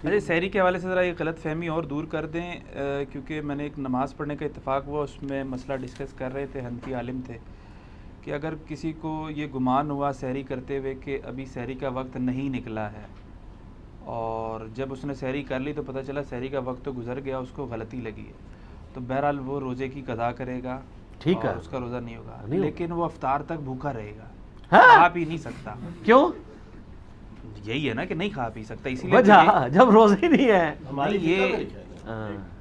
اچھا سحری کے حوالے سے ذرا یہ غلط فہمی اور دور کر دیں، کیونکہ میں نے ایک نماز پڑھنے کا اتفاق ہوا، اس میں مسئلہ ڈسکس کر رہے تھے، حنفی عالم تھے، کہ اگر کسی کو یہ گمان ہوا سحری کرتے ہوئے کہ ابھی سحری کا وقت نہیں نکلا ہے، اور جب اس نے سحری کر لی تو پتہ چلا سحری کا وقت تو گزر گیا، اس کو غلطی لگی ہے، تو بہرحال وہ روزے کی قضا کرے گا، ٹھیک ہے، اور اس کا روزہ نہیں ہوگا، لیکن وہ افطار تک بھوکا رہے گا، ہاں کھا پی نہیں سکتا۔ کیوں؟ یہی ہے نا کہ نہیں کھا پی سکتا، اسی لیے وجہ جب روزے ہی نہیں ہے۔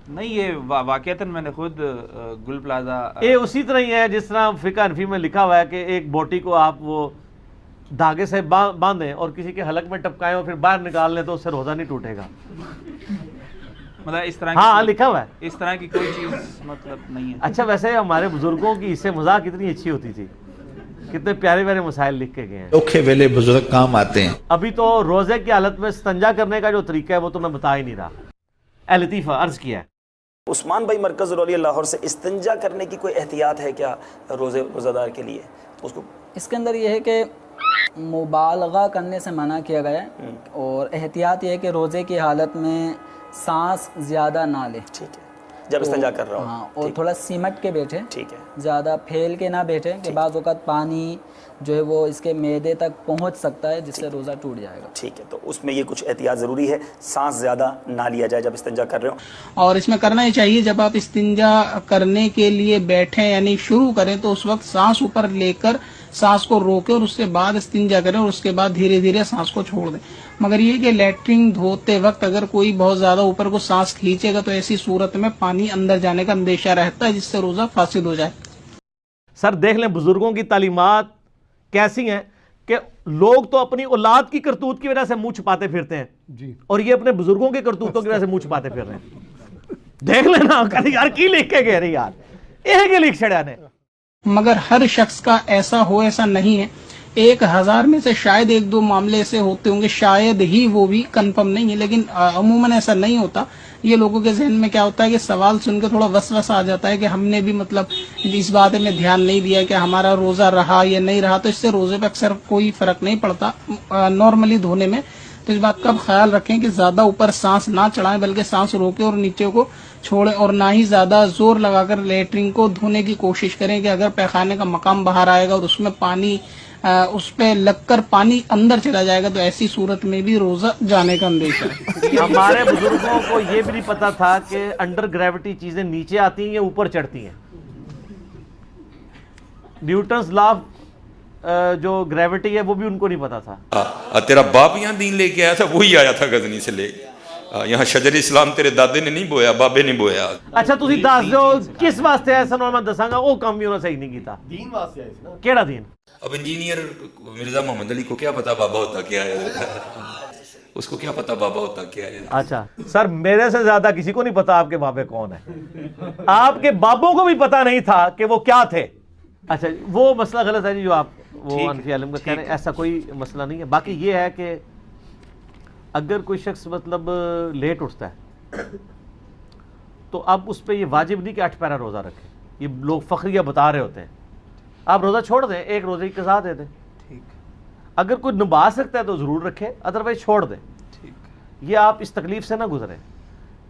نہیں یہ واقعتاً میں نے خود گل پلازا یہ اسی طرح ہی ہے جس طرح فقہ حنفی میں لکھا ہوا ہے کہ ایک بوٹی کو آپ وہ دھاگے سے باندھیں اور کسی کے حلق میں ٹپکائیں اور پھر باہر نکال لیں تو اس سے روزہ نہیں ٹوٹے گا، مطلب اس طرح ہاں لکھا ہوا ہے، اس طرح کی کوئی چیز مطلب نہیں ہے۔ اچھا ویسے ہمارے بزرگوں کی اس سے مذاق کتنی اچھی ہوتی تھی، کتنے پیارے پیارے مسائل لکھ کے گئے ہیں، اوکھے ویلے بزرگ کام آتے ہیں۔ ابھی تو روزے کی حالت میں استنجا کرنے کا جو طریقہ ہے وہ تو میں بتا ہی نہیں رہا۔ اے لطیفہ عرض کیا ہے عثمان بھائی مرکز رولی لاہور سے، استنجا کرنے کی کوئی احتیاط ہے کیا روزہ دار کے لیے؟ اس کے اندر یہ ہے کہ مبالغہ کرنے سے منع کیا گیا ہے، اور احتیاط یہ ہے کہ روزے کی حالت میں سانس زیادہ نہ لے، ٹھیک ہے، جب استنجا کر رہا ہوں، ہاں، اور تھوڑا سمٹ کے بیٹھے، ٹھیک ہے، زیادہ پھیل کے نہ بیٹھے کہ بعض اوقات پانی جو ہے وہ اس کے معدے تک پہنچ سکتا ہے جس سے روزہ ٹوٹ جائے گا۔ ٹھیک ہے، تو اس میں یہ کچھ احتیاط ضروری ہے، سانس زیادہ نہ لیا جائے جب استنجا کر رہے ہوں۔ اور اس میں کرنا یہ چاہیے جب آپ استنجا کرنے کے لیے بیٹھیں یعنی شروع کریں تو اس وقت سانس اوپر لے کر سانس کو روکیں اور اس کے بعد استنجا کریں، اور اس کے بعد دھیرے دھیرے سانس کو چھوڑ دیں۔ مگر یہ کہ لیٹرنگ دھوتے وقت اگر کوئی بہت زیادہ اوپر کو سانس کھینچے گا تو ایسی صورت میں پانی اندر جانے کا اندیشہ رہتا ہے جس سے روزہ فاسد ہو جائے۔ سر دیکھ لیں بزرگوں کی تعلیمات کیسی ہیں کہ لوگ تو اپنی اولاد کی کرتوت کی وجہ سے منہ چھپاتے پھرتے ہیں، اور یہ اپنے بزرگوں کے کرتوتوں کی وجہ سے منہ چھپاتے پھر رہے ہیں۔ دیکھ لینا یار کی لکھ کے گئے رہے یار یہ کے لکھ چھڑیا نے۔ مگر ہر شخص کا ایسا ہو ایسا نہیں ہے، 1000 میں سے شاید 1-2 معاملے ایسے ہوتے ہوں گے، شاید ہی، وہ بھی کنفرم نہیں ہے، لیکن عموماً ایسا نہیں ہوتا۔ یہ لوگوں کے ذہن میں کیا ہوتا ہے کہ سوال سن کے تھوڑا وسوسہ آ جاتا ہے کہ ہم نے بھی مطلب اس بات میں دھیان نہیں دیا کہ ہمارا روزہ رہا یا نہیں رہا، تو اس سے روزے پہ اکثر کوئی فرق نہیں پڑتا نارملی دھونے میں۔ تو اس بات کا خیال رکھیں کہ زیادہ اوپر سانس نہ چڑھائیں بلکہ سانس روکیں اور نیچے کو چھوڑیں، اور نہ ہی زیادہ زور لگا کر لیٹرنگ کو دھونے کی کوشش کریں کہ اگر پیخانے کا مقام باہر آئے گا اور اس میں پانی اس پہ لگ کر پانی اندر چلا جائے گا تو ایسی صورت میں بھی روزہ جانے کا اندیشہ ہے۔ ہمارے بزرگوں کو یہ بھی نہیں پتا تھا کہ انڈر گریوٹی چیزیں نیچے آتی ہیں یا اوپر چڑھتی ہیں۔ نیوٹنز لا جو گریوٹی ہے وہ بھی ان کو نہیں پتا تھا۔ تیرا باپ یہاں دین لے کے آیا تھا، وہی آیا تھا غزنی سے لے کے، یہاں شجر اسلام تیرے دادے نے نہیں بویا، بابے نے بویا۔ اچھا تسی دس دو کس واسطے ایسا نہ میں دساں گا وہ کام بھی انہوں نے صحیح نہیں کیتا۔ دین واسطے آئے نا، کیڑا دین؟ اب انجینئر مرزا محمد علی کو کیا پتا بابا ہوتا کیا ہے، اس کو کیا پتا بابا ہوتا کیا ہے۔ اچھا سر میرے سے زیادہ کسی کو نہیں پتا آپ کے بابے کون ہیں، آپ کے بابوں کو بھی پتا نہیں تھا کہ وہ کیا تھے۔ اچھا وہ مسئلہ غلط ہے جی جو آپ وہ حنفی عالم کا کہہ رہے ہیں، ایسا کوئی مسئلہ نہیں ہے۔ باقی یہ ہے کہ اگر کوئی شخص مطلب لیٹ اٹھتا ہے تو اب اس پہ یہ واجب نہیں کہ 8 پیرا روزہ رکھے، یہ لوگ فخریہ بتا رہے ہوتے ہیں، آپ روزہ چھوڑ دیں، ایک روزے کی قضا دے دیں، اگر کوئی نبھا سکتا ہے تو ضرور رکھے، ادروائز چھوڑ دیں، یہ آپ اس تکلیف سے نہ گزریں۔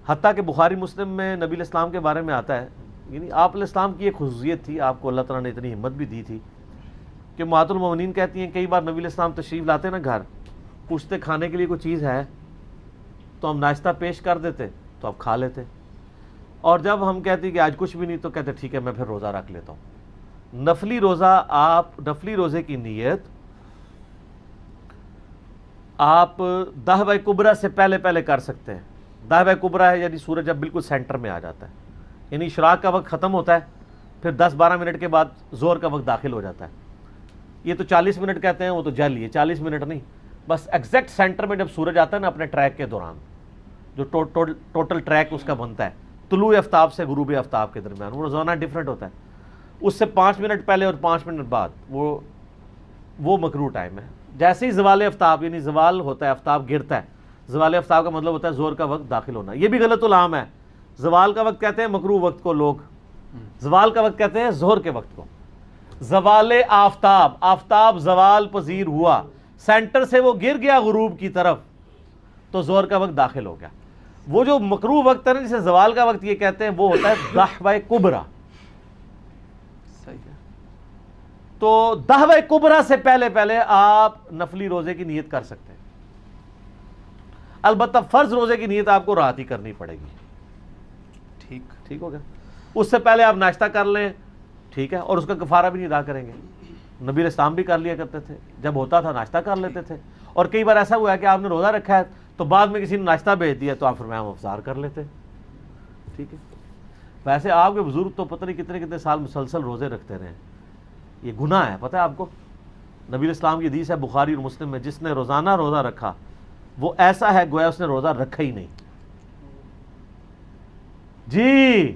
حتیٰ کہ بخاری مسلم میں نبی علیہ السلام کے بارے میں آتا ہے، یعنی آپ علیہ السلام کی ایک خصوصیت تھی، آپ کو اللہ تعالیٰ نے اتنی ہمت بھی دی تھی کہ امہات المومنین کہتی ہیں کئی بار نبی علیہ السلام تشریف لاتے نا گھر، پوچھتے کھانے کے لیے کوئی چیز ہے تو ہم ناشتہ پیش کر دیتے تو آپ کھا لیتے، اور جب ہم کہتے کہ آج کچھ بھی نہیں تو کہتے ٹھیک ہے میں پھر روزہ رکھ لیتا ہوں۔ نفلی روزہ آپ نفلی روزے کی نیت آپ 10 کبریٰ سے پہلے کر سکتے ہیں۔ 10 کبریٰ ہے یعنی سورج جب بالکل سینٹر میں آ جاتا ہے، یعنی اشراق کا وقت ختم ہوتا ہے، پھر 10-12 منٹ کے بعد زور کا وقت داخل ہو جاتا ہے۔ یہ تو 40 منٹ کہتے ہیں، وہ تو جل یہ 40 منٹ نہیں، بس ایگزیکٹ سینٹر میں جب سورج آتا ہے نا اپنے ٹریک کے دوران، جو ٹوٹل ٹریک اس کا بنتا ہے طلوع آفتاب سے غروب آفتاب کے درمیان، وہ روزانہ ڈیفرنٹ ہوتا ہے، اس سے 5 منٹ پہلے اور 5 منٹ بعد وہ مکروہ ٹائم ہے۔ جیسے ہی زوال آفتاب یعنی زوال ہوتا ہے، آفتاب گرتا ہے، زوال آفتاب کا مطلب ہوتا ہے زور کا وقت داخل ہونا۔ یہ بھی غلط العام ہے، زوال کا وقت کہتے ہیں مکروہ وقت کو لوگ، زوال کا وقت کہتے ہیں ظہر کے وقت کو۔ زوال آفتاب، آفتاب زوال پذیر ہوا، سینٹر سے وہ گر گیا غروب کی طرف، تو ظہر کا وقت داخل ہو گیا. وہ جو مکروہ وقت ہے نا جسے زوال کا وقت یہ کہتے ہیں وہ ہوتا ہے دحوہ کبریٰ. صحیح ہے. تو دحوہ کبریٰ سے پہلے آپ نفلی روزے کی نیت کر سکتے ہیں. البتہ فرض روزے کی نیت آپ کو رات ہی کرنی پڑے گی. ٹھیک ہو گیا. اس سے پہلے آپ ناشتہ کر لیں, ٹھیک ہے, اور اس کا کفارہ بھی نہیں ادا کریں گے. نبی علیہ السلام بھی کر لیا کرتے تھے, جب ہوتا تھا ناشتہ کر لیتے تھے. اور کئی بار ایسا ہوا ہے کہ آپ نے روزہ رکھا ہے تو بعد میں کسی نے ناشتہ بھیج دیا تو آپ فرمایا ہم افطار کر لیتے. ٹھیک ہے. ویسے آپ کے بزرگ تو پتہ نہیں کتنے سال مسلسل روزے رکھتے رہے. یہ گناہ ہے, پتہ ہے آپ کو. نبی علیہ السلام کی حدیث ہے بخاری اور مسلم میں, جس نے روزانہ روزہ رکھا وہ ایسا ہے گویا اس نے روزہ رکھا ہی نہیں. جی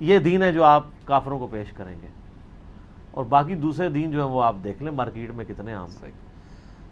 یہ دین ہے جو آپ کافروں کو پیش کریں گے, اور باقی دوسرے دین جو ہیں وہ آپ دیکھ لیں مارکیٹ میں کتنے عام ہیں.